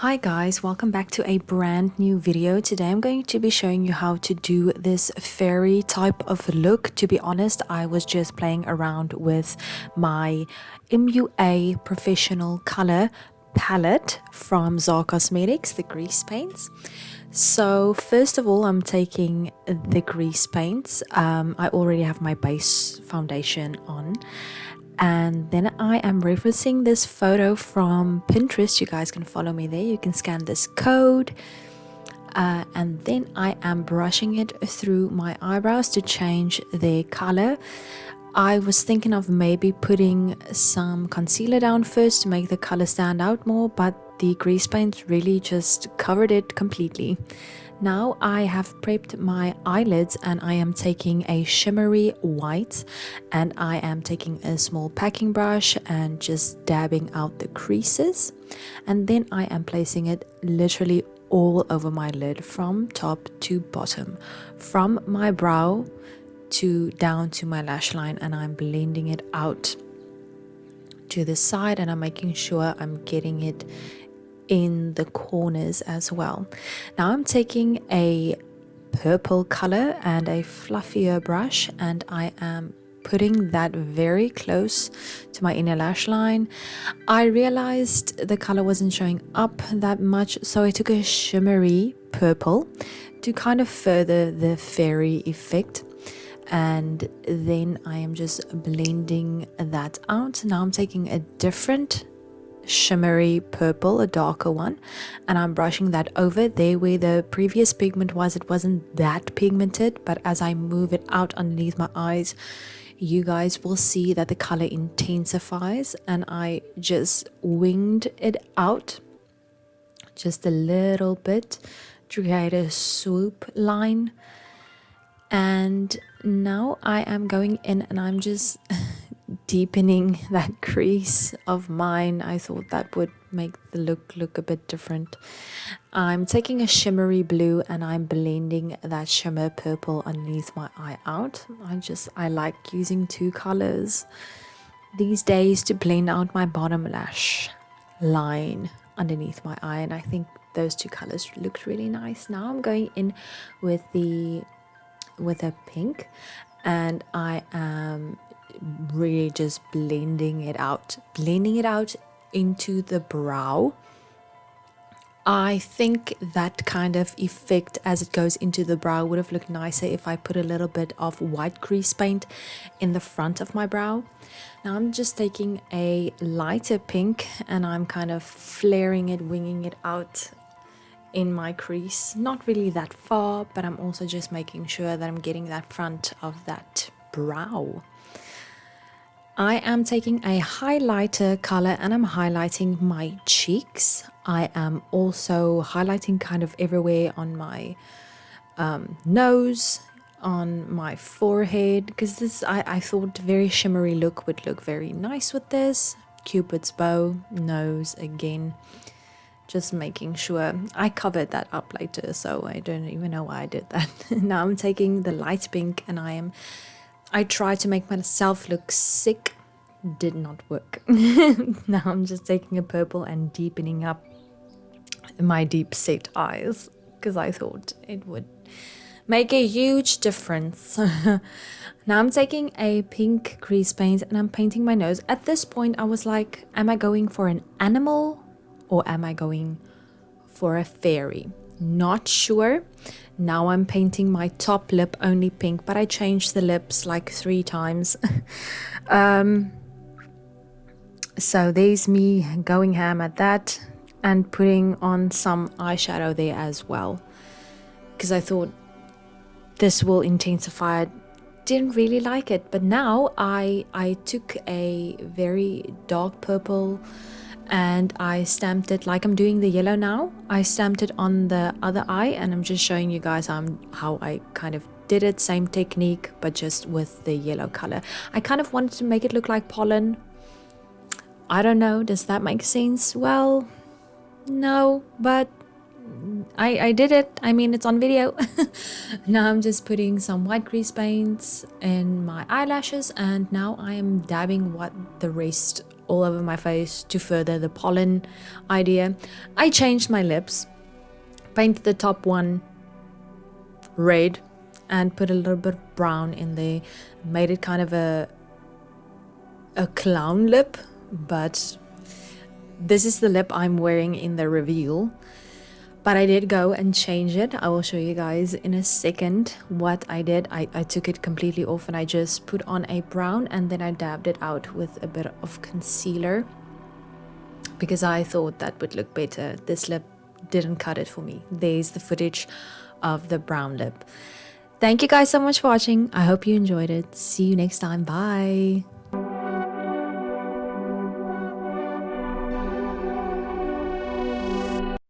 Hi guys, welcome back to a brand new video. Today I'm going to be showing you how to do this fairy type of look. To be honest, I was just playing around with my MUA Professional Color palette from Zar Cosmetics, the grease paints. So first of all, I'm taking the grease paints. I already have my base foundation on. And then I am referencing this photo from Pinterest. You guys can follow me there. You can scan this code. And then I am brushing it through my eyebrows to change their color. I was thinking of maybe putting some concealer down first to make the color stand out more, but the grease paint really just covered it completely. Now I have prepped my eyelids and I am taking a shimmery white and I am taking a small packing brush and just dabbing out the creases, and then I am placing it literally all over my lid from top to bottom, from my brow to down to my lash line, and I'm blending it out to the side and I'm making sure I'm getting it in the corners as well. Now I'm taking a purple color and a fluffier brush and I am putting that very close to my inner lash line. I realized the color wasn't showing up that much, so I took a shimmery purple to kind of further the fairy effect, and then I am just blending that out. Now I'm taking a different shimmery purple, a darker one, and I'm brushing that over there where the previous pigment was. It wasn't that pigmented, but as I move it out underneath my eyes, you guys will see that the color intensifies, and I just winged it out just a little bit to create a swoop line. And now I am going in and I'm just deepening that crease of mine. I thought that would make the look a bit different. I'm taking a shimmery blue and I'm blending that shimmer purple underneath my eye out. I like using two colors these days to blend out my bottom lash line underneath my eye, and I think those two colors looked really nice. Now I'm going in with a pink and I am really just blending it out into the brow. I think that kind of effect as it goes into the brow would have looked nicer if I put a little bit of white grease paint in the front of my brow. Now I'm just taking a lighter pink and I'm kind of flaring it, winging it out in my crease, not really that far, but I'm also just making sure that I'm getting that front of that brow. I am taking a highlighter color and I'm highlighting my cheeks. I am also highlighting kind of everywhere on my nose, on my forehead, because this I thought very shimmery look would look very nice with this. Cupid's bow, nose again. Just making sure I covered that up later, so I don't even know why I did that. Now I'm taking the light pink and I tried to make myself look sick. Did not work. Now I'm just taking a purple and deepening up my deep set eyes because I thought it would make a huge difference. Now I'm taking a pink grease paint and I'm painting my nose. At this point I was like, am I going for an animal or am I going for a fairy? Not sure. Now I'm painting my top lip only pink, but I changed the lips like 3 times. So there's me going ham at that and putting on some eyeshadow there as well, because I thought this will intensify it. Didn't really like it, but now I took a very dark purple and I stamped it like I'm doing the yellow now. I stamped it on the other eye and I'm just showing you guys how I kind of did it. Same technique, but just with the yellow color. I kind of wanted to make it look like pollen. I don't know, does that make sense? Well, no, but I did it. I mean, it's on video. Now I'm just putting some white grease paints in my eyelashes, and now I am dabbing the rest all over my face to further the pollen idea. I changed my lips, painted the top one red, and put a little bit of brown in there. Made it kind of a clown lip, but this is the lip I'm wearing in the reveal. But I did go and change it. I will show you guys in a second what I did. I took it completely off and I just put on a brown, and then I dabbed it out with a bit of concealer because I thought that would look better. This lip didn't cut it for me. There's the footage of the brown lip. Thank you guys so much for watching. I hope you enjoyed it. See you next time. Bye.